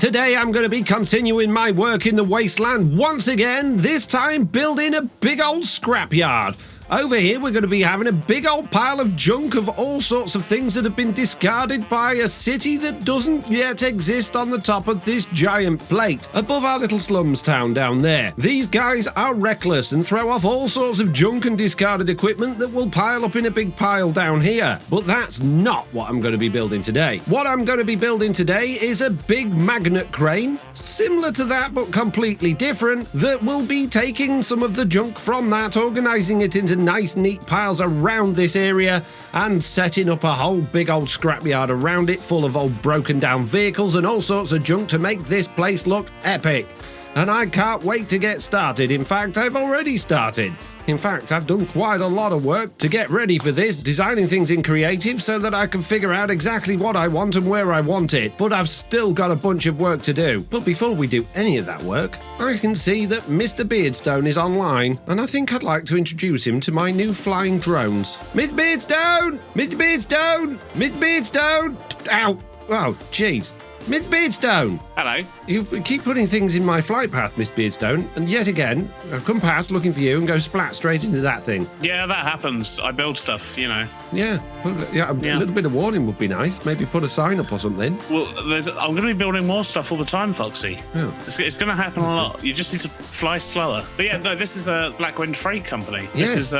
Today I'm going to be continuing my work in the Wasteland once again, this time building a big old scrapyard. Over here we're going to be having a big old pile of junk of all sorts of things that have been discarded by a city that doesn't yet exist on the top of this giant plate, above our little slums town down there. These guys are reckless and throw off all sorts of junk and discarded equipment that will pile up in a big pile down here. But that's not what I'm going to be building today. What I'm going to be building today is a big magnet crane, similar to that but completely different, that will be taking some of the junk from that, organising it into nice neat piles around this area and setting up a whole big old scrapyard around it full of old broken down vehicles and all sorts of junk to make this place look epic. And I can't wait to get started. In fact, I've already started. In fact, I've done quite a lot of work to get ready for this, designing things in creative so that I can figure out exactly what I want and where I want it. But I've still got a bunch of work to do. But before we do any of that work, I can see that MrBeardstone is online, and I think I'd like to introduce him to my new flying drones. MrBeardstone! MrBeardstone! MrBeardstone! Ow! Oh, jeez. MrBeardstone! Hello. You keep putting things in my flight path, MrBeardstone, and yet again, I've come past looking for you and go splat straight into that thing. Yeah, that happens. I build stuff, you know. Yeah, well, a little bit of warning would be nice. Maybe put a sign up or something. Well, I'm going to be building more stuff all the time, Foxy. Oh. It's going to happen a lot. You just need to fly slower. But yeah, no, this is a Blackwind Freight Company. Yes. This is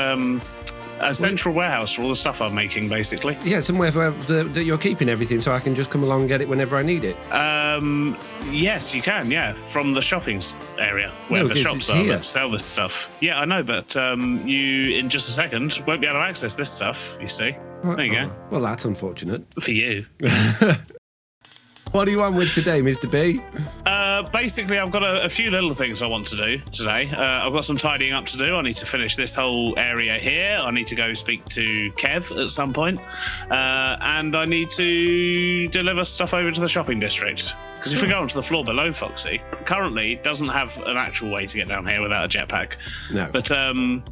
a central warehouse for all the stuff I'm making, basically. Yeah, somewhere that you're keeping everything so I can just come along and get it whenever I need it. Yes, you can, yeah, from the shopping area where the shops are that sell this stuff. Yeah, I know, but you, in just a second, won't be able to access this stuff, you see. There you go. Well, that's unfortunate. For you. What do you want with today, Mr. B? Basically, I've got a few little things I want to do today. I've got some tidying up to do. I need to finish this whole area here. I need to go speak to Kev at some point. And I need to deliver stuff over to the shopping district. Because if we go onto the floor below, Foxy, currently doesn't have an actual way to get down here without a jetpack. No. But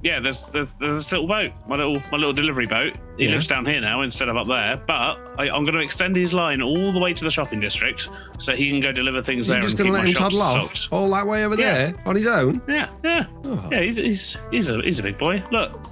yeah, there's this little boat, my little delivery boat. He lives down here now instead of up there. But I'm going to extend his line all the way to the shopping district so he can go deliver things there. You're just going to let him toddle off all that way over there on his own? Yeah. Oh. Yeah, he's a big boy. Look.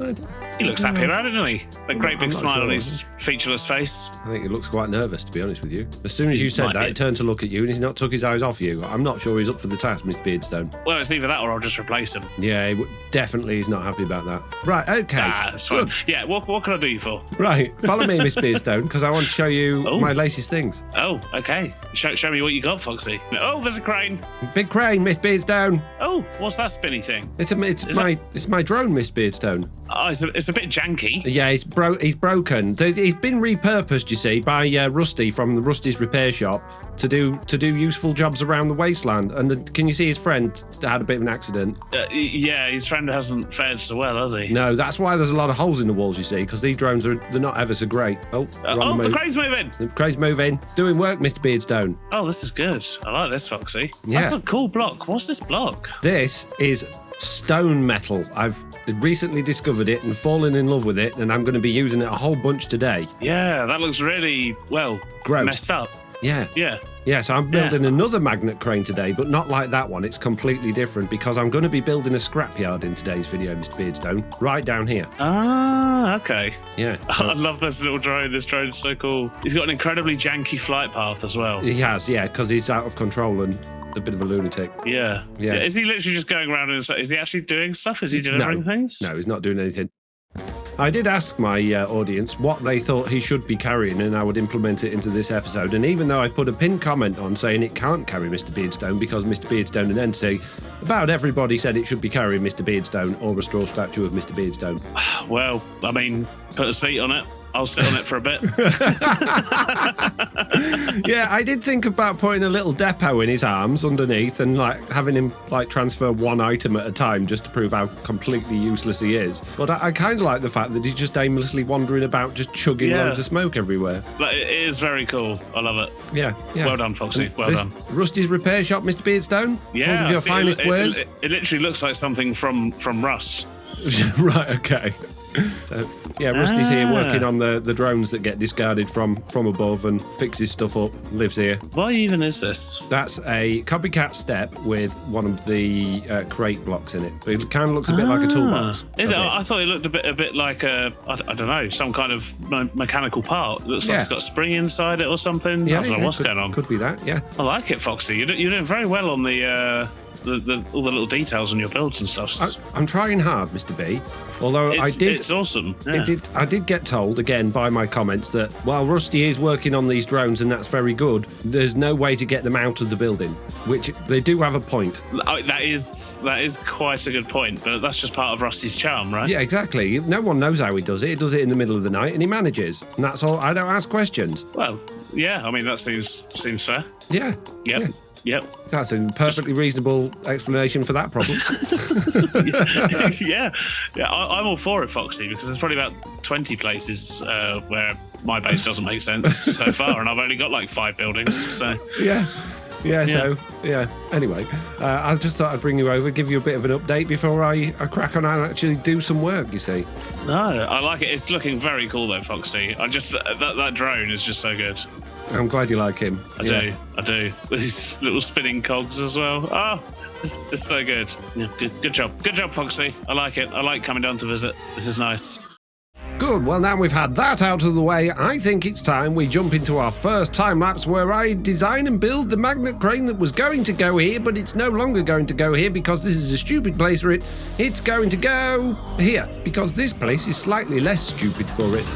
He looks happy about it, doesn't he? That great big smile on his featureless face. I think he looks quite nervous, to be honest with you. As soon as you said that, he turned to look at you and he's not took his eyes off you. I'm not sure he's up for the task, MrBeardstone. Well, it's either that or I'll just replace him. Yeah, definitely he's not happy about that. Right, okay. That's fine. Yeah, what can I do you for? Right, follow me, MrBeardstone, because I want to show you my latest things. Oh, okay. Show me what you got, Foxy. Oh, there's a crane. Big crane, MrBeardstone. Oh, what's that spinny thing? It's my drone, MrBeardstone. Oh, it's a bit janky. Yeah, he's broken. He's been repurposed, you see, by Rusty from the Rusty's repair shop to do useful jobs around the Wasteland. And can you see his friend had a bit of an accident? Yeah, his friend hasn't fared so well, has he? No, that's why there's a lot of holes in the walls, you see, because these drones they're not ever so great. The crane's moving. The crane's moving. Doing work, MrBeardstone. Oh, this is good. I like this, Foxy. Yeah. That's a cool block. What's this block? This is stone metal. I've recently discovered it and fallen in love with it, and I'm going to be using it a whole bunch today. Yeah, that looks really, gross. Messed up. Yeah, so I'm building another magnet crane today, but not like that one. It's completely different because I'm going to be building a scrapyard in today's video, MrBeardstone, right down here. Ah, okay. Yeah. I love this little drone. This drone's so cool. He's got an incredibly janky flight path as well. He has, yeah, because he's out of control and a bit of a lunatic. Yeah. Is he literally just going around and is he actually doing stuff? Is he delivering things? No, he's not doing anything. I did ask my audience what they thought he should be carrying, and I would implement it into this episode. And even though I put a pinned comment on saying it can't carry MrBeardstone because MrBeardstone and Entity, about everybody said it should be carrying MrBeardstone or a straw statue of MrBeardstone. Well, I mean, put a seat on it. I'll sit on it for a bit. Yeah, I did think about putting a little depot in his arms underneath and having him transfer one item at a time just to prove how completely useless he is. But I kind of like the fact that he's just aimlessly wandering about just chugging loads of smoke everywhere. It is very cool. I love it. Yeah. Well done, Foxy. Well done. Rusty's repair shop, MrBeardstone? Yeah. One of your finest wares? It literally looks like something from Rust. Right, okay. So, yeah, Rusty's here working on the drones that get discarded from above and fixes stuff up, lives here. What even is this? That's a copycat step with one of the crate blocks in it. It kind of looks a bit like a toolbox. I thought it looked a bit like I don't know, some kind of mechanical part. It looks like it's got a spring inside it or something. Yeah, I don't know what's going on. Could be that, yeah. I like it, Foxy. You're doing very well on all the little details on your builds and stuff. I'm trying hard, Mr. B. Although it's awesome. Yeah. I did get told again by my comments that while Rusty is working on these drones and that's very good, there's no way to get them out of the building, which they do have a point. That is quite a good point, but that's just part of Rusty's charm, right? Yeah, exactly. No one knows how he does it. He does it in the middle of the night and he manages. And that's all. I don't ask questions. Well, yeah. I mean, that seems fair. Yeah. Yep. Yeah. Yep. That's a perfectly reasonable explanation for that problem. yeah. I'm all for it, Foxy, because there's probably about 20 places where my base doesn't make sense so far, and I've only got like 5 buildings. So yeah. So anyway, I just thought I'd bring you over, give you a bit of an update before I crack on and actually do some work, you see. No, I like it. It's looking very cool though, Foxy. That drone is just so good. I'm glad you like him. I do. With these little spinning cogs as well. Oh, it's so good. Yeah, good job. Good job, Foxy. I like it. I like coming down to visit. This is nice. Good, well now we've had that out of the way, I think it's time we jump into our first time-lapse where I design and build the magnet crane that was going to go here, but it's no longer going to go here because this is a stupid place for it. It's going to go here, because this place is slightly less stupid for it.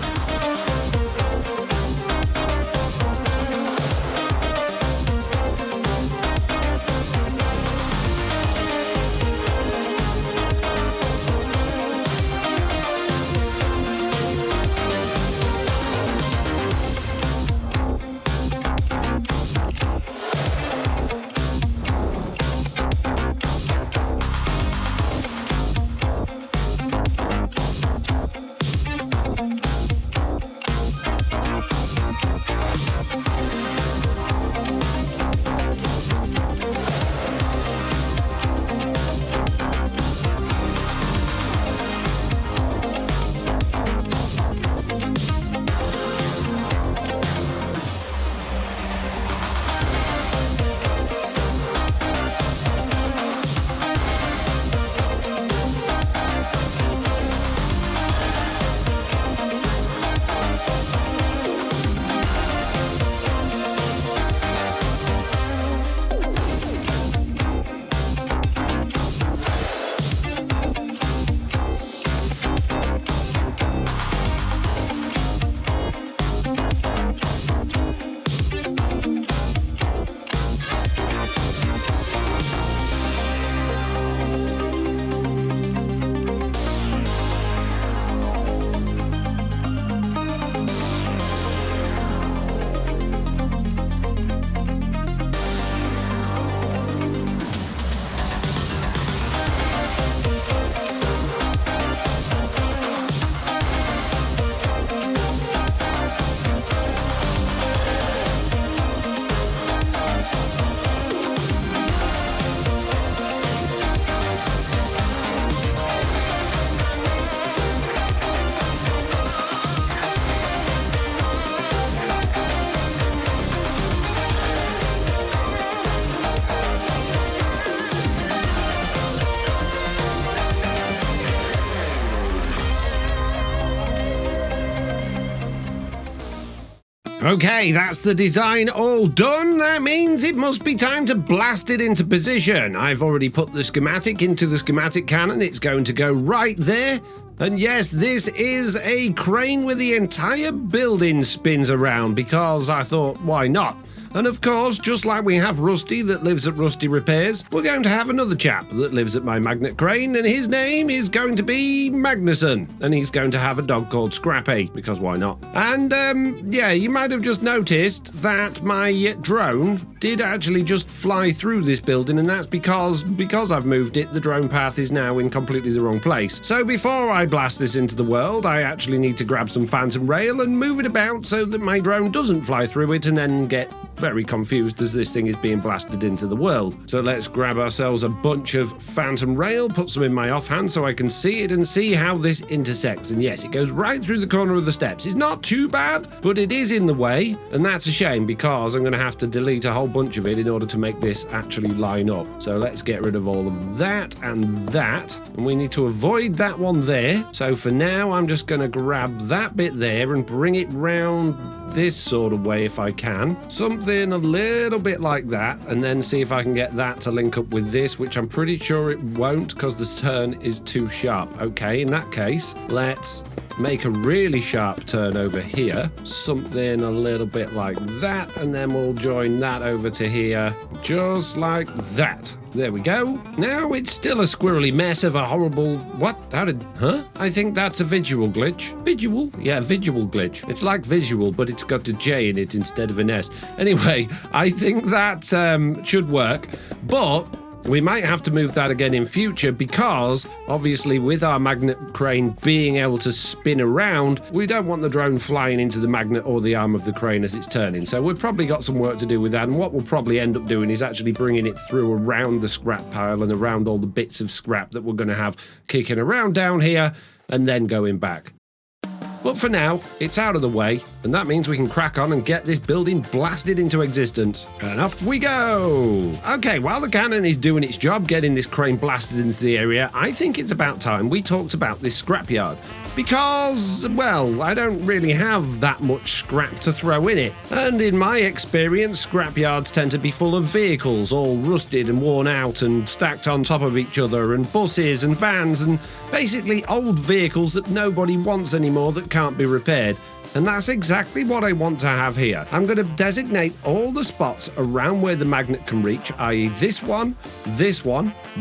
Okay, that's the design all done. That means it must be time to blast it into position. I've already put the schematic into the schematic cannon. It's going to go right there. And yes, this is a crane where the entire building spins around because I thought, why not? And of course, just like we have Rusty that lives at Rusty Repairs, we're going to have another chap that lives at my magnet crane, and his name is going to be Magnuson, and he's going to have a dog called Scrappy, because why not? And yeah, you might have just noticed that my drone did actually just fly through this building, and that's because I've moved it, the drone path is now in completely the wrong place. So before I blast this into the world, I actually need to grab some phantom rail and move it about so that my drone doesn't fly through it and then get very confused as this thing is being blasted into the world. So let's grab ourselves a bunch of phantom rail, put some in my offhand so I can see it and see how this intersects. And yes, it goes right through the corner of the steps. It's not too bad, but it is in the way, and that's a shame because I'm going to have to delete a whole bunch of it in order to make this actually line up. So let's get rid of all of that and that, and we need to avoid that one there. So for now, I'm just going to grab that bit there and bring it round this sort of way if I can. Something a little bit like that, and then see if I can get that to link up with this, which I'm pretty sure it won't because this turn is too sharp. Okay, in that case, let's make a really sharp turn over here. Something a little bit like that, and then we'll join that over to here, just like that. There we go. Now it's still a squirrely mess of a horrible... What? How did... Huh? I think that's a visual glitch. Visual? Yeah, visual glitch. It's like visual, but it's got a J in it instead of an S. Anyway, I think that should work, but... we might have to move that again in future because, obviously, with our magnet crane being able to spin around, we don't want the drone flying into the magnet or the arm of the crane as it's turning. So we've probably got some work to do with that, and what we'll probably end up doing is actually bringing it through around the scrap pile and around all the bits of scrap that we're going to have kicking around down here and then going back. But for now, it's out of the way, and that means we can crack on and get this building blasted into existence. And off we go! Okay, while the cannon is doing its job getting this crane blasted into the area, I think it's about time we talked about this scrapyard. Because, well, I don't really have that much scrap to throw in it. And in my experience, scrapyards tend to be full of vehicles, all rusted and worn out and stacked on top of each other, and buses and vans and basically old vehicles that nobody wants anymore that can't be repaired. And that's exactly what I want to have here. I'm going to designate all the spots around where the magnet can reach, i.e. this one,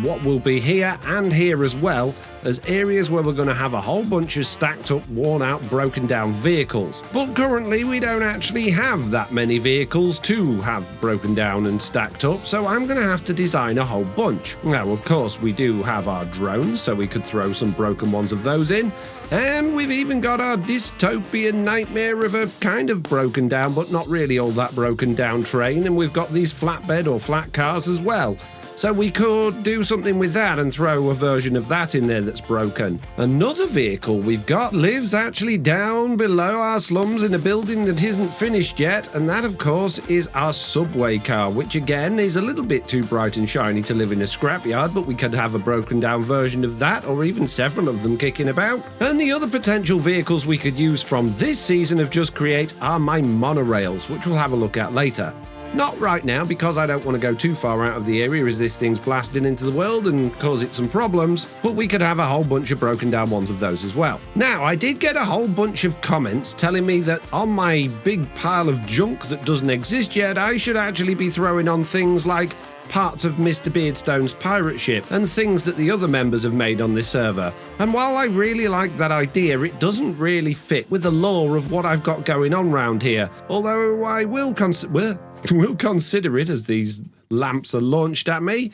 what will be here and here as well, as areas where we're going to have a whole bunch of stacked up, worn out, broken down vehicles. But currently we don't actually have that many vehicles to have broken down and stacked up, so I'm going to have to design a whole bunch. Now, of course, we do have our drones, so we could throw some broken ones of those in. And we've even got our dystopian nightmare of a kind of broken down, but not really all that broken down train. And we've got these flatbed or flat cars as well. So we could do something with that and throw a version of that in there that's broken. Another vehicle we've got lives actually down below our slums in a building that isn't finished yet, and that of course is our subway car, which again is a little bit too bright and shiny to live in a scrapyard, but we could have a broken down version of that, or even several of them kicking about. And the other potential vehicles we could use from this season of Just Create are my monorails, which we'll have a look at later. Not right now, because I don't want to go too far out of the area as this thing's blasting into the world and cause it some problems, but we could have a whole bunch of broken down ones of those as well. Now, I did get a whole bunch of comments telling me that on my big pile of junk that doesn't exist yet, I should actually be throwing on things like parts of MrBeardstone's pirate ship and things that the other members have made on this server. And while I really like that idea, it doesn't really fit with the lore of what I've got going on round here. Although I will consider it as these lamps are launched at me.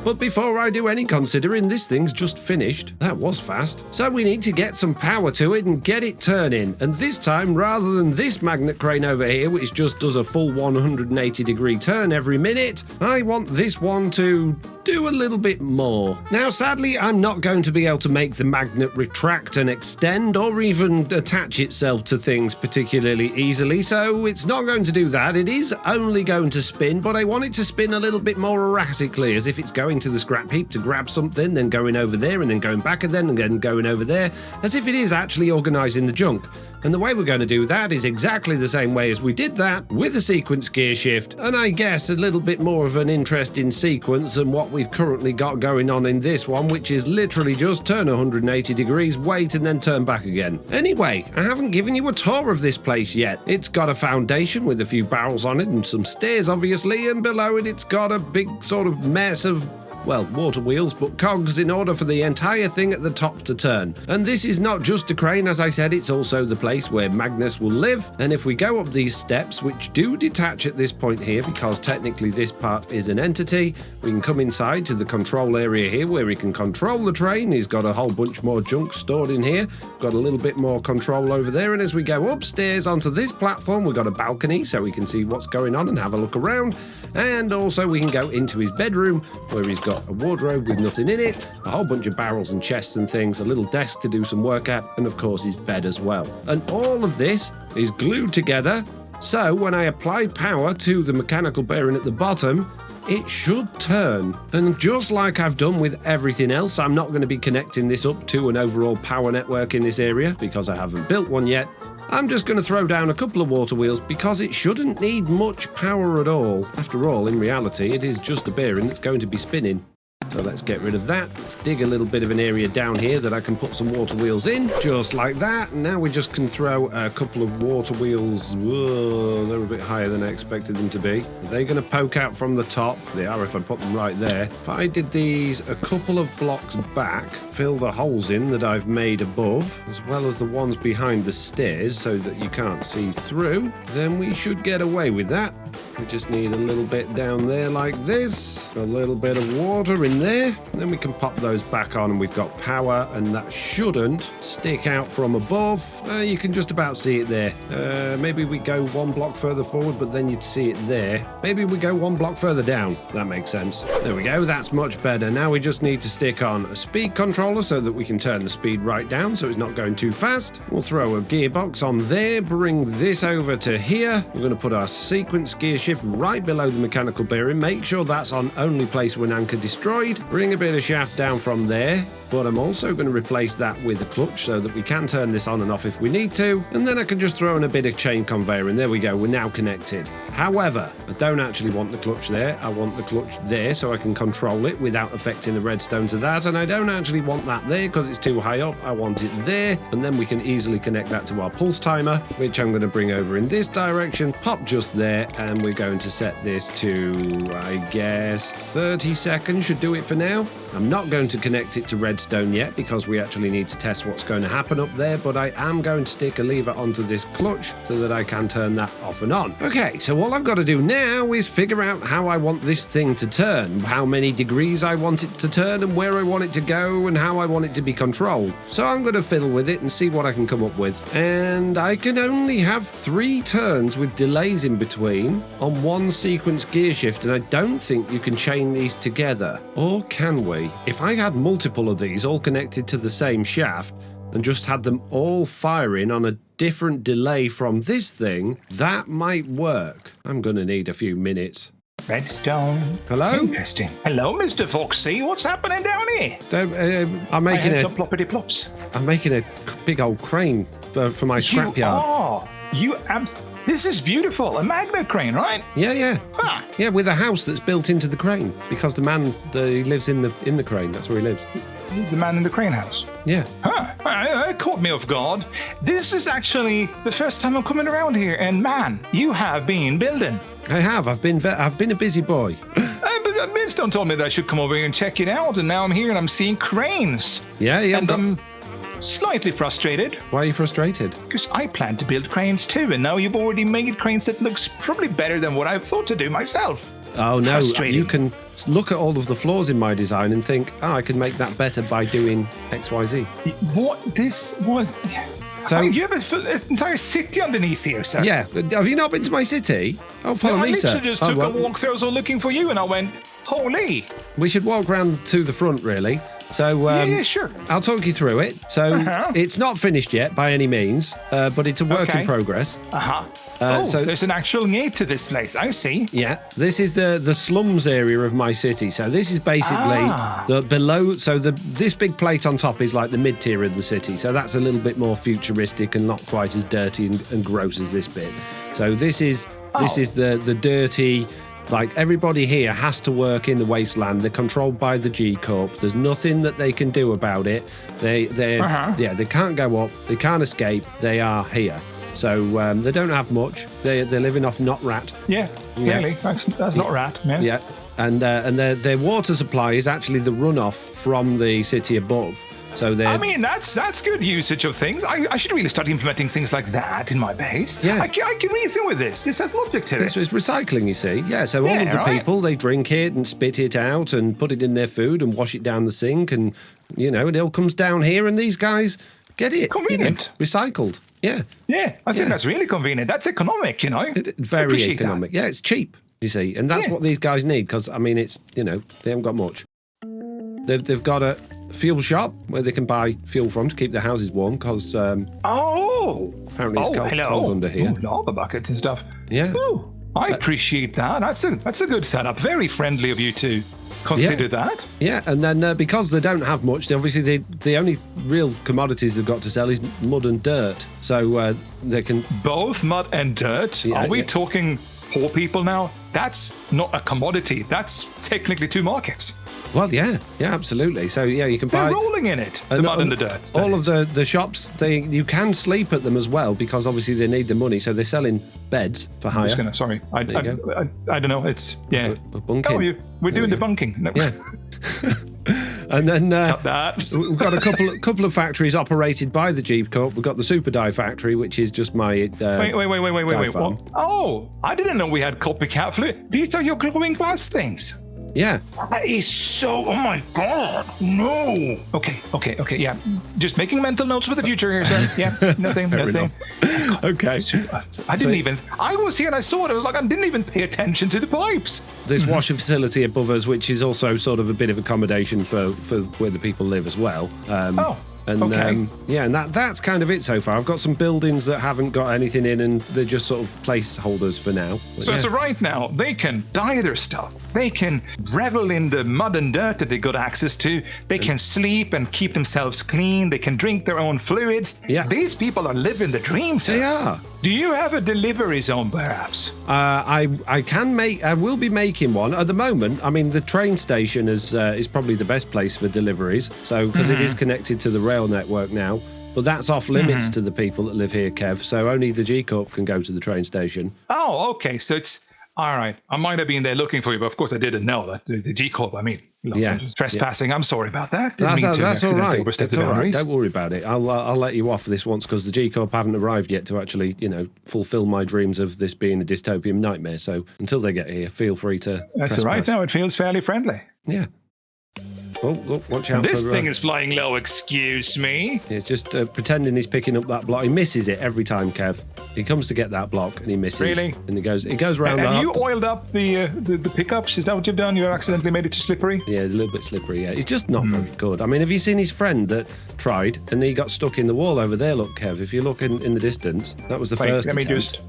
But before I do any considering, this thing's just finished. That was fast. So we need to get some power to it and get it turning. And this time, rather than this magnet crane over here, which just does a full 180-degree turn every minute, I want this one to do a little bit more. Now, sadly, I'm not going to be able to make the magnet retract and extend or even attach itself to things particularly easily, so it's not going to do that. It is only going to spin, but I want it to spin a little bit more erratically, as if it's going to the scrap heap to grab something, then going over there, and then going back again, and then going over there, as if it is actually organising the junk. And the way we're going to do that is exactly the same way as we did that with a sequence gear shift, and I guess a little bit more of an interesting sequence than what we've currently got going on in this one, which is literally just turn 180 degrees, wait, and then turn back again. Anyway, I haven't given you a tour of this place yet. It's got a foundation with a few barrels on it and some stairs, obviously, and below it it's got a big sort of mess of well, water wheels, but cogs in order for the entire thing at the top to turn. And this is not just a crane, as I said, it's also the place where Magnus will live. And if we go up these steps, which do detach at this point here, because technically this part is an entity, we can come inside to the control area here where we can control the train. He's got a whole bunch more junk stored in here, got a little bit more control over there. And as we go upstairs onto this platform, we've got a balcony so we can see what's going on and have a look around. And also we can go into his bedroom where he's got a wardrobe with nothing in it, a whole bunch of barrels and chests and things, a little desk to do some work at, and of course his bed as well. And all of this is glued together, so when I apply power to the mechanical bearing at the bottom, it should turn. And just like I've done with everything else, I'm not going to be connecting this up to an overall power network in this area because I haven't built one yet. I'm just going to throw down a couple of water wheels because it shouldn't need much power at all. After all, in reality, it is just a bearing that's going to be spinning. So let's get rid of that. Let's dig a little bit of an area down here that I can put some water wheels in, just like that. And now we just can throw a couple of water wheels. Whoa, they're a bit higher than I expected them to be. Are they going to poke out from the top? They are if I put them right there. If I did these a couple of blocks back, fill the holes in that I've made above, as well as the ones behind the stairs so that you can't see through, then we should get away with that. We just need a little bit down there like this, a little bit of water in there, and then we can pop those back on and we've got power, and that shouldn't stick out from above. You can just about see it there. Maybe we go one block further forward, but then you'd see it there. Maybe we go one block further down. That makes sense. There we go, that's much better. Now we just need to stick on a speed controller so that we can turn the speed right down so it's not going too fast. We'll throw a gearbox on there, bring this over to here. We're going to put our sequence gear shift right below the mechanical bearing. Make sure that's on only place when anchor destroyed. Bring a bit of shaft down from there. But I'm also going to replace that with a clutch so that we can turn this on and off if we need to. And then I can just throw in a bit of chain conveyor, and there we go, we're now connected. However, I don't actually want the clutch there. I want the clutch there so I can control it without affecting the redstone to that. And I don't actually want that there because it's too high up. I want it there. And then we can easily connect that to our pulse timer, which I'm going to bring over in this direction, pop just there, and we're going to set this to, I guess, 30 seconds should do it for now. I'm not going to connect it to redstone yet because we actually need to test what's going to happen up there, but I am going to stick a lever onto this clutch so that I can turn that off and on. Okay, so all I've got to do now is figure out how I want this thing to turn, how many degrees I want it to turn and where I want it to go and how I want it to be controlled. So I'm going to fiddle with it and see what I can come up with. And I can only have 3 turns with delays in between on one sequence gear shift, and I don't think you can chain these together. Or can we? If I had multiple of these all connected to the same shaft and just had them all firing on a different delay from this thing, that might work. I'm going to need a few minutes. Redstone. Hello? Interesting. Hello, Mr. Foxy. What's happening down here? I'm making some ploppity plops. I'm making a big old crane for my scrapyard. This is beautiful. A magnet crane, right? Yeah. Huh. Yeah, with a house that's built into the crane because the man he lives in the crane. That's where he lives. The man in the crane house. Yeah. Huh. It caught me off guard. This is actually the first time I'm coming around here, and man, you have been building. I have. I've been a busy boy. But Beardstone told me that I should come over here and check it out, and now I'm here and I'm seeing cranes. Yeah. And I'm slightly frustrated. Why are you frustrated? Because I plan to build cranes too, and now you've already made cranes that looks probably better than what I've thought to do myself. Oh no, you can look at all of the flaws in my design and think, I can make that better by doing XYZ. So you have an entire city underneath here, sir. Yeah, have you not been to my city? Oh, follow me, sir. I literally just took a walk through, I was looking for you, and I went, holy. We should walk round to the front, really. So yeah, sure. I'll talk you through it. So it's not finished yet by any means, but it's a work in progress. So there's an actual gate to this place. I see. Yeah, this is the slums area of my city. So this is basically the below. So this big plate on top is like the mid tier of the city. So that's a little bit more futuristic and not quite as dirty and gross as this bit. So this is the dirty. Like, everybody here has to work in the Wasteland. They're controlled by the G-Corp. There's nothing that they can do about it. They can't go up. They can't escape. They are here. So they don't have much. They're living off not rat. Yeah, clearly. That's not rat, man. Yeah. and their water supply is actually the runoff from the city above. So I mean, that's good usage of things. I should really start implementing things like that in my base. Yeah. I can reason with this. This has logic to it. It's recycling, you see. Yeah, so all of the people, they drink it and spit it out and put it in their food and wash it down the sink, and, it all comes down here and these guys get it. Convenient. Recycled. Yeah. Yeah, I think that's really convenient. That's economic, Very economic. That. Yeah, it's cheap, you see. And that's what these guys need because, I mean, it's, they haven't got much. They've got a fuel shop where they can buy fuel from to keep their houses warm because apparently it's cold under here. Lava buckets and stuff. Yeah. Ooh, I appreciate that. That's a good setup. Very friendly of you to consider that. Yeah, and then because they don't have much, the only real commodities they've got to sell is mud and dirt. So they can... Both mud and dirt? Yeah, Are we talking poor people now? That's not a commodity. That's technically two markets. Well, yeah, absolutely. So, you can buy... They're rolling in it, the mud and the dirt. All of the shops, you can sleep at them as well because obviously they need the money. So they're selling beds for hire. I don't know. It's, We're bunking. We're doing the bunking. No. Yeah. And then Cut that. we've got a couple of factories operated by the G-Corp. We've got the Super Dye factory, which is just my Wait. farm. What? Oh, I didn't know we had copycat fluid. These are your glowing glass things. Yeah. That is so... Oh, my God. No. Okay. Yeah. Just making mental notes for the future here, sir. Yeah. Nothing. Okay. I didn't even... I was here and I saw it. I was like, I didn't even pay attention to the pipes. There's washer facility above us, which is also sort of a bit of accommodation for where the people live as well. And that's kind of it so far. I've got some buildings that haven't got anything in, and they're just sort of placeholders for now. So right now, they can dye their stuff. They can revel in the mud and dirt that they got access to. They can sleep and keep themselves clean. They can drink their own fluids. Yeah. These people are living the dream, sir. They are. Do you have a delivery zone, perhaps? I will be making one at the moment. I mean, the train station is probably the best place for deliveries. So because it is connected to the rail network now, but that's off limits to the people that live here, Kev. So only the G-Corp can go to the train station. Oh, okay. So it's all right. I might have been there looking for you, but of course I didn't know that the G-Corp. I mean, trespassing. I'm sorry about that. That's all right. That's all right. Don't worry about it. I'll let you off this once because the G-Corp haven't arrived yet to actually, fulfill my dreams of this being a dystopian nightmare. So until they get here, feel free to. That's all right. Now it feels fairly friendly. Yeah. Oh, look, watch out. This thing is flying low, excuse me. It's just pretending he's picking up that block. He misses it every time, Kev. He comes to get that block and he misses. Really? And it goes round. Have you oiled up the pickups? Is that what you've done? You accidentally made it too slippery? Yeah, a little bit slippery, yeah. It's just not very good. I mean, have you seen his friend that tried and he got stuck in the wall over there? Look, Kev, if you look in the distance, that was the first attempt.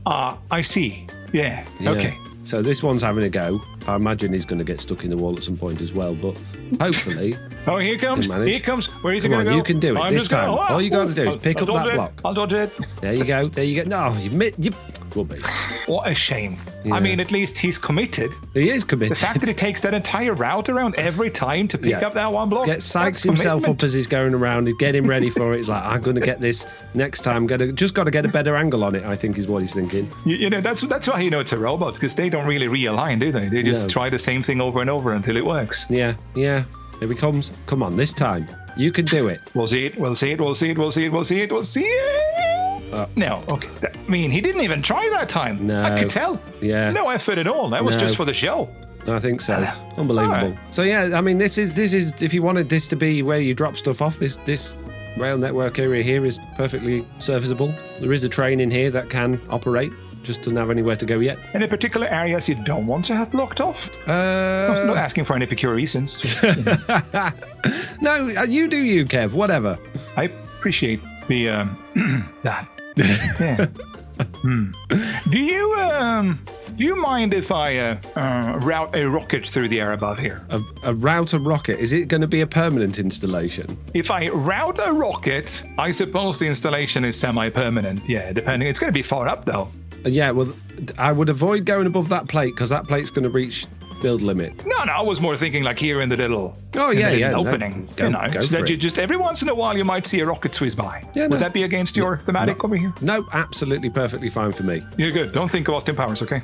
I see. Yeah. Okay. So this one's having a go. I imagine he's going to get stuck in the wall at some point as well, but hopefully... Oh, here comes. Here comes. Where is he going to go? You can do it this time. All you got to do is pick up that block. I'll do it. There you go. No, you rubbish. What a shame. Yeah. I mean, at least he's committed. He is committed. The fact that he takes that entire route around every time to pick up that one block. Psychs himself up as he's going around. He's getting ready for it. He's like, I'm going to get this next time. Just got to get a better angle on it, I think is what he's thinking. That's why it's a robot, because they don't really realign, do they? They just try the same thing over and over until it works. Yeah. Here he comes. Come on, this time. You can do it. We'll see it. No, okay. I mean, he didn't even try that time. No. I could tell. Yeah. No effort at all. That was just for the show. I think so. Unbelievable. Right. So yeah, I mean, this is if you wanted this to be where you drop stuff off, this rail network area here is perfectly serviceable. There is a train in here that can operate. Just doesn't have anywhere to go yet. Any particular areas you don't want to have blocked off? I'm not asking for any peculiar reasons. Just, No, you do you, Kev. Whatever. I appreciate the that. Yeah. Do you mind if I route a rocket through the air above here? A router rocket. Is it going to be a permanent installation? If I route a rocket, I suppose the installation is semi-permanent. Yeah, depending. It's going to be far up though. Yeah, well, I would avoid going above that plate because that plate's going to reach build limit. No, I was more thinking like here in the little opening. Go so for that you just every once in a while you might see a rocket whiz by. Yeah, would that be against your thematic over here? No, absolutely perfectly fine for me. You're good. Don't think of Austin Powers, okay?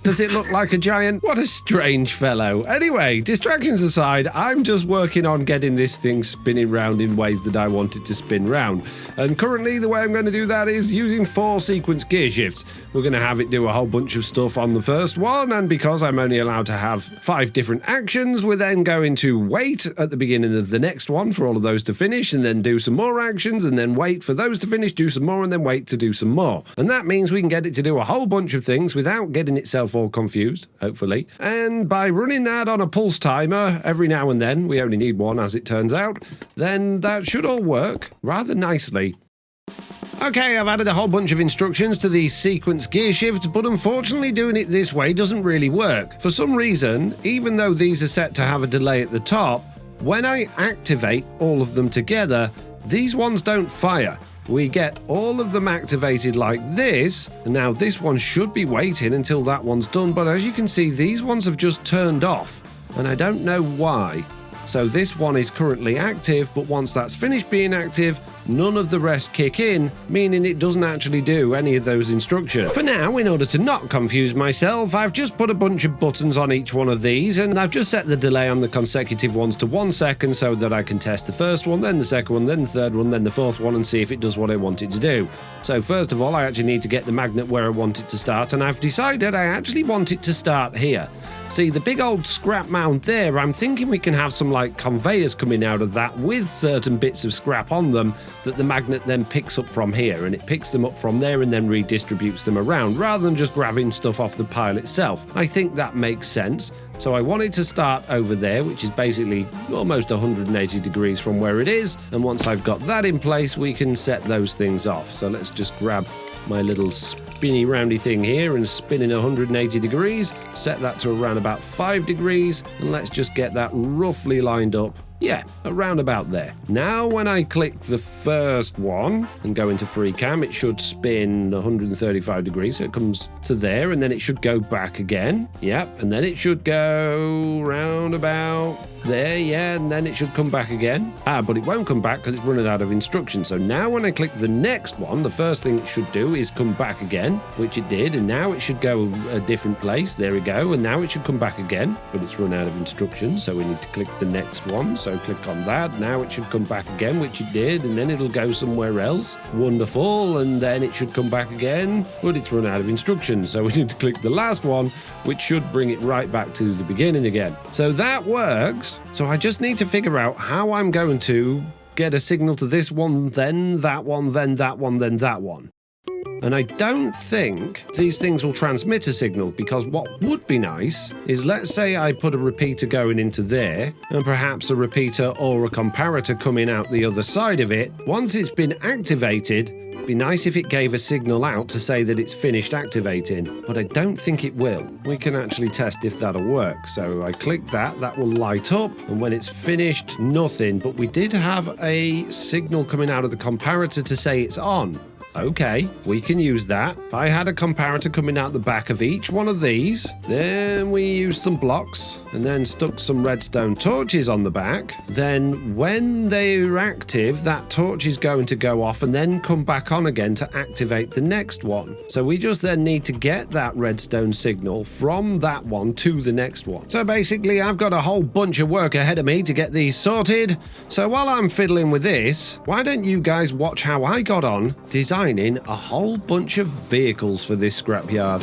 Does it look like a giant? What a strange fellow. Anyway, distractions aside, I'm just working on getting this thing spinning round in ways that I want it to spin round. And currently the way I'm going to do that is using 4 sequence gear shifts. We're going to have it do a whole bunch of stuff on the first one, and because I'm only allowed to have 5 different actions, we're then going to wait at the beginning of the next one for all of those to finish, and then do some more actions, and then wait for those to finish, do some more, and then wait to do some more. And that means we can get it to do a whole bunch of things without getting itself all confused, hopefully. And by running that on a pulse timer every now and then, we only need one as it turns out, then that should all work rather nicely. Okay, I've added a whole bunch of instructions to these sequence gear shifts, but unfortunately doing it this way doesn't really work. For some reason, even though these are set to have a delay at the top, when I activate all of them together, these ones don't fire. We get all of them activated like this, and now this one should be waiting until that one's done, but as you can see, these ones have just turned off, and I don't know why. So this one is currently active, but once that's finished being active, none of the rest kick in, meaning it doesn't actually do any of those instructions. For now, in order to not confuse myself, I've just put a bunch of buttons on each one of these, and I've just set the delay on the consecutive ones to 1 second so that I can test the first one, then the second one, then the third one, then the fourth one, and see if it does what I want it to do. So first of all, I actually need to get the magnet where I want it to start, and I've decided I actually want it to start here. See, the big old scrap mound there, I'm thinking we can have some like conveyors coming out of that with certain bits of scrap on them that the magnet then picks up from here, and it picks them up from there and then redistributes them around rather than just grabbing stuff off the pile itself. I think that makes sense. So I want it to start over there, which is basically almost 180 degrees from where it is. And once I've got that in place, we can set those things off. So let's just grab my little spinny roundy thing here and spin in 180 degrees, set that to around about 5 degrees, and let's just get that roughly lined up. Yeah, around about there. Now when I click the first one and go into free cam, it should spin 135 degrees, so it comes to there, and then it should go back again. Yep, and then it should go round about there, yeah, and then it should come back again. But it won't come back because it's running out of instructions. So now when I click the next one, the first thing it should do is come back again, which it did, and now it should go a different place. There we go, and now it should come back again, but it's run out of instructions, so we need to click the next one. So click on that. Now it should come back again, which it did, and then it'll go somewhere else. Wonderful, and then it should come back again, but it's run out of instructions, so we need to click the last one, which should bring it right back to the beginning again. So that works. So I just need to figure out how I'm going to get a signal to this one, then that one, then that one, then that one. And I don't think these things will transmit a signal, because what would be nice is, let's say I put a repeater going into there and perhaps a repeater or a comparator coming out the other side of it. Once it's been activated, it'd be nice if it gave a signal out to say that it's finished activating, but I don't think it will. We can actually test if that'll work. So I click that, that will light up, and when it's finished, nothing. But we did have a signal coming out of the comparator to say it's on. Okay, we can use that. If I had a comparator coming out the back of each one of these, then we used some blocks and then stuck some redstone torches on the back. Then when they're active, that torch is going to go off and then come back on again to activate the next one. So we just then need to get that redstone signal from that one to the next one. So basically, I've got a whole bunch of work ahead of me to get these sorted. So while I'm fiddling with this, why don't you guys watch how I got on designing a whole bunch of vehicles for this scrapyard.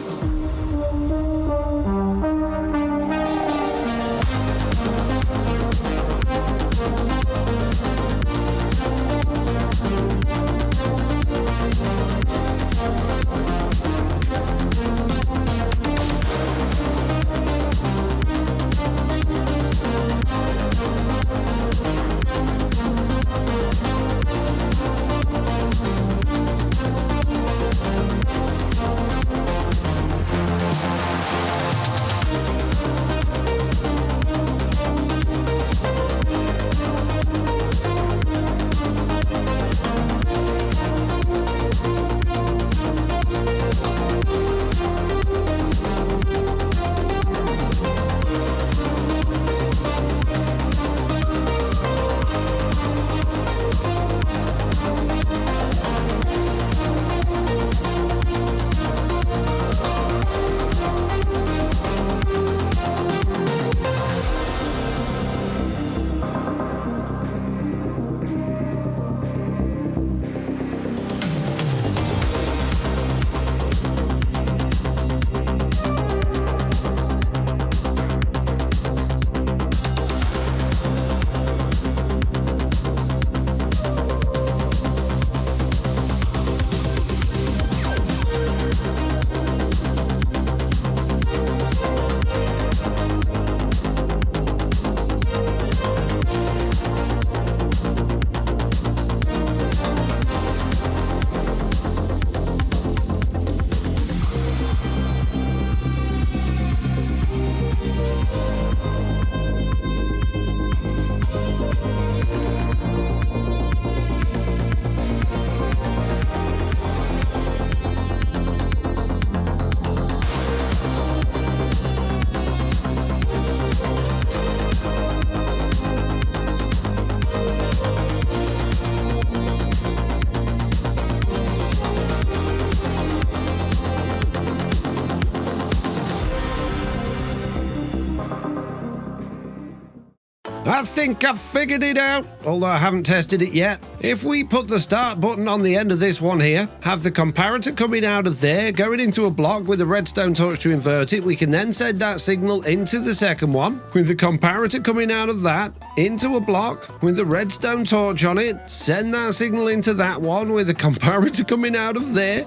I think I've figured it out, although I haven't tested it yet. If we put the start button on the end of this one here, have the comparator coming out of there, going into a block with a redstone torch to invert it, we can then send that signal into the second one, with the comparator coming out of that, into a block with the redstone torch on it, send that signal into that one with the comparator coming out of there,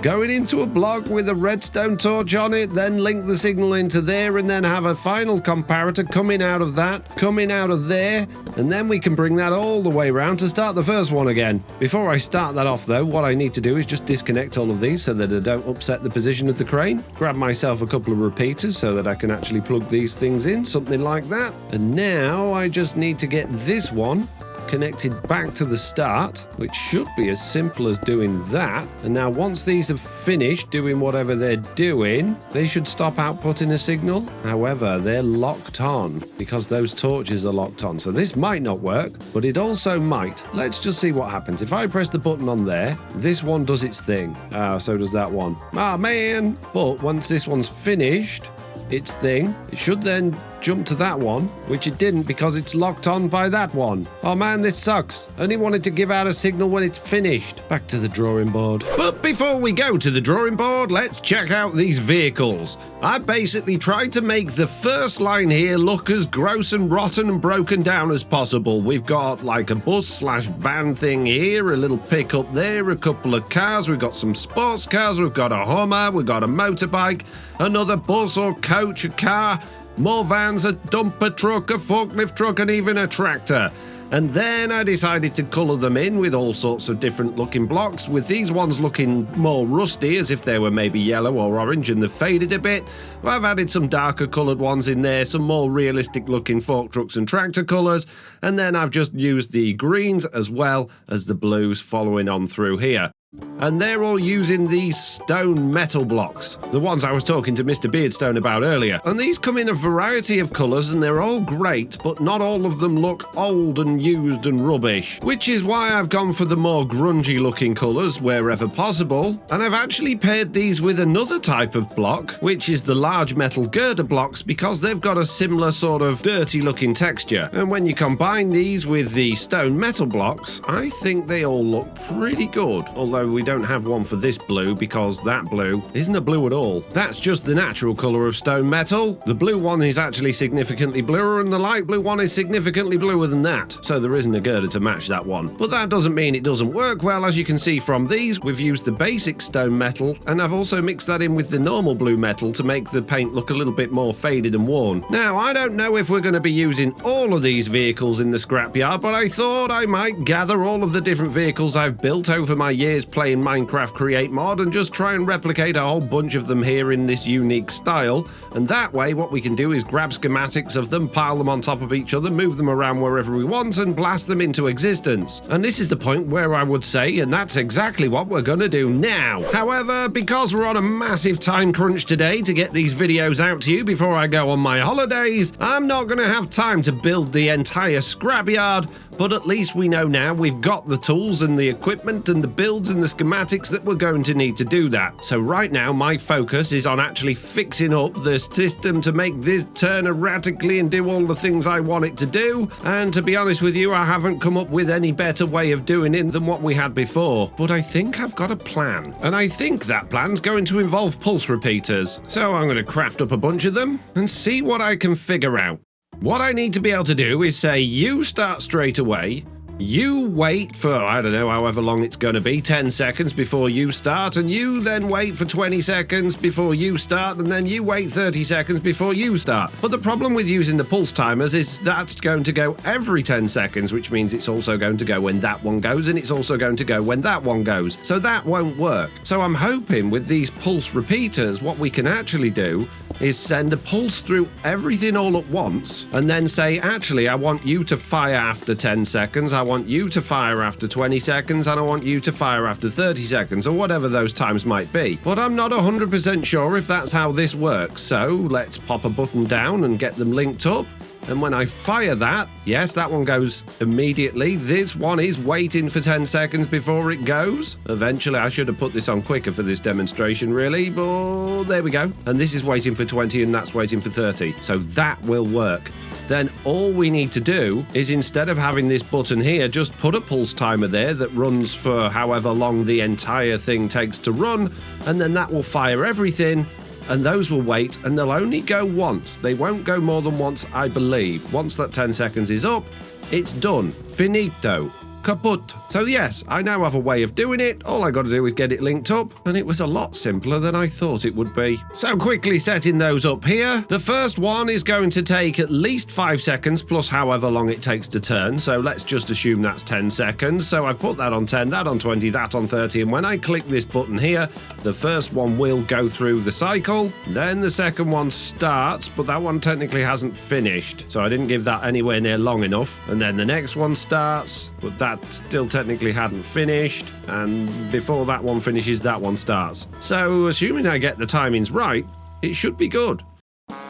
going into a block with a redstone torch on it, then link the signal into there, and then have a final comparator coming out of that, coming out of there, and then we can bring that all the way around to start the first one again. Before I start that off though, what I need to do is just disconnect all of these so that I don't upset the position of the crane, grab myself a couple of repeaters so that I can actually plug these things in, something like that, and now I just need to get this one connected back to the start, which should be as simple as doing that. And now once these have finished doing whatever they're doing, they should stop outputting a signal. However, they're locked on because those torches are locked on. So this might not work, but it also might. Let's just see what happens. If I press the button on there, this one does its thing. So does that one. Ah, man! But once this one's finished its thing, it should then jump to that one, which it didn't because it's locked on by that one. Oh man, this sucks. Only wanted to give out a signal when it's finished. Back to the drawing board. But before we go to the drawing board, let's check out these vehicles. I basically tried to make the first line here look as gross and rotten and broken down as possible. We've got like a bus/van thing here, a little pickup there, a couple of cars, we've got some sports cars, we've got a Hummer, we've got a motorbike, another bus or coach, a car, more vans, a dumper truck, a forklift truck, and even a tractor. And then I decided to colour them in with all sorts of different looking blocks, with these ones looking more rusty as if they were maybe yellow or orange and they've faded a bit. Well, I've added some darker coloured ones in there, some more realistic looking fork trucks and tractor colours, and then I've just used the greens as well as the blues following on through here. And they're all using these stone metal blocks, the ones I was talking to MrBeardstone about earlier. And these come in a variety of colours and they're all great, but not all of them look old and used and rubbish, which is why I've gone for the more grungy looking colours wherever possible. And I've actually paired these with another type of block, which is the large metal girder blocks, because they've got a similar sort of dirty looking texture. And when you combine these with the stone metal blocks, I think they all look pretty good, although we don't have one for this blue because that blue isn't a blue at all. That's just the natural colour of stone metal. The blue one is actually significantly bluer and the light blue one is significantly bluer than that. So there isn't a girder to match that one. But that doesn't mean it doesn't work well. As you can see from these, we've used the basic stone metal and I've also mixed that in with the normal blue metal to make the paint look a little bit more faded and worn. Now, I don't know if we're going to be using all of these vehicles in the scrapyard, but I thought I might gather all of the different vehicles I've built over my years playing Minecraft Create Mod and just try and replicate a whole bunch of them here in this unique style. And that way what we can do is grab schematics of them, pile them on top of each other, move them around wherever we want and blast them into existence. And this is the point where I would say, and that's exactly what we're going to do now. However, because we're on a massive time crunch today to get these videos out to you before I go on my holidays, I'm not going to have time to build the entire scrapyard, but at least we know now we've got the tools and the equipment and the builds and the schematics that we're going to need to do that. So right now my focus is on actually fixing up the system to make this turn erratically and do all the things I want it to do. And to be honest with you, I haven't come up with any better way of doing it than what we had before. But I think I've got a plan. And I think that plan's going to involve pulse repeaters. So I'm going to craft up a bunch of them and see what I can figure out. What I need to be able to do is say, you start straight away, you wait for, I don't know, however long it's going to be, 10 seconds before you start, and you then wait for 20 seconds before you start, and then you wait 30 seconds before you start. But the problem with using the pulse timers is that's going to go every 10 seconds, which means it's also going to go when that one goes, and it's also going to go when that one goes. So that won't work. So I'm hoping with these pulse repeaters, what we can actually do is send a pulse through everything all at once, and then say, actually, I want you to fire after 10 seconds, I want you to fire after 20 seconds, and I want you to fire after 30 seconds, or whatever those times might be. But I'm not 100% sure if that's how this works, so let's pop a button down and get them linked up. And when I fire that, yes, that one goes immediately. This one is waiting for 10 seconds before it goes. Eventually, I should have put this on quicker for this demonstration, really, but there we go. And this is waiting for 20 and that's waiting for 30. So that will work. then all we need to do is, instead of having this button here, just put a pulse timer there that runs for however long the entire thing takes to run, and then that will fire everything, and those will wait, and they'll only go once. They won't go more than once, I believe. Once that 10 seconds is up, it's done. Finito. Kaput. So yes, I now have a way of doing it. All I got to do is get it linked up, and it was a lot simpler than I thought it would be. So quickly setting those up here. The first one is going to take at least 5 seconds plus however long it takes to turn. So let's just assume that's 10 seconds. So I've put that on 10, that on 20, that on 30. And when I click this button here, the first one will go through the cycle. Then the second one starts, but that one technically hasn't finished. So I didn't give that anywhere near long enough. And then the next one starts, but that still technically hadn't finished, and before that one finishes, that one starts. So assuming I get the timings right, it should be good.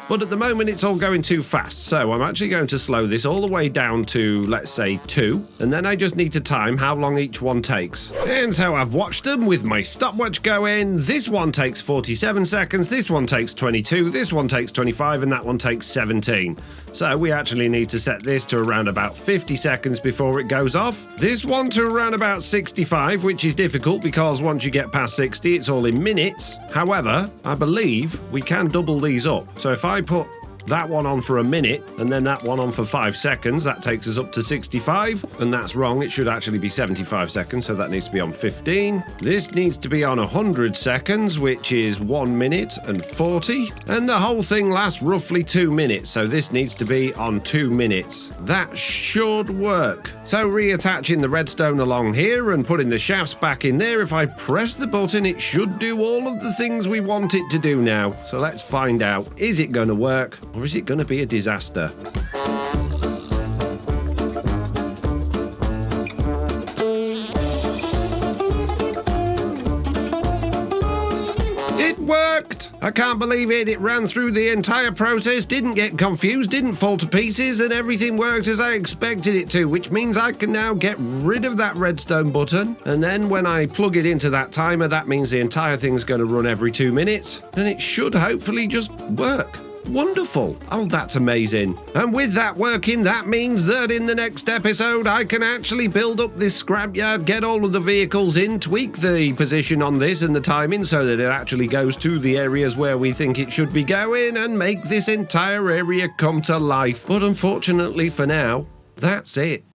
But at the moment it's all going too fast, so I'm actually going to slow this all the way down to, let's say, 2, and then I just need to time how long each one takes. And so I've watched them with my stopwatch going. This one takes 47 seconds, this one takes 22, this one takes 25, and that one takes 17. So we actually need to set this to around about 50 seconds before it goes off. This one to around about 65, which is difficult because once you get past 60, it's all in minutes. However, I believe we can double these up. So if I put that one on for a minute and then that one on for 5 seconds, that takes us up to 65, and that's wrong. It should actually be 75 seconds, so that needs to be on 15. This needs to be on 100 seconds, which is 1 minute and 40, and the whole thing lasts roughly 2 minutes, so this needs to be on 2 minutes. That should work. So reattaching the redstone along here and putting the shafts back in there, if I press the button, it should do all of the things we want it to do now. So let's find out, is it going to work? Or is it going to be a disaster? It worked! I can't believe it. It ran through the entire process, didn't get confused, didn't fall to pieces, and everything worked as I expected it to, which means I can now get rid of that redstone button. And then when I plug it into that timer, that means the entire thing's going to run every 2 minutes, and it should hopefully just work. Wonderful. Oh, that's amazing. And with that working, that means that in the next episode, I can actually build up this scrapyard, get all of the vehicles in, tweak the position on this and the timing so that it actually goes to the areas where we think it should be going, and make this entire area come to life. But unfortunately for now, that's it.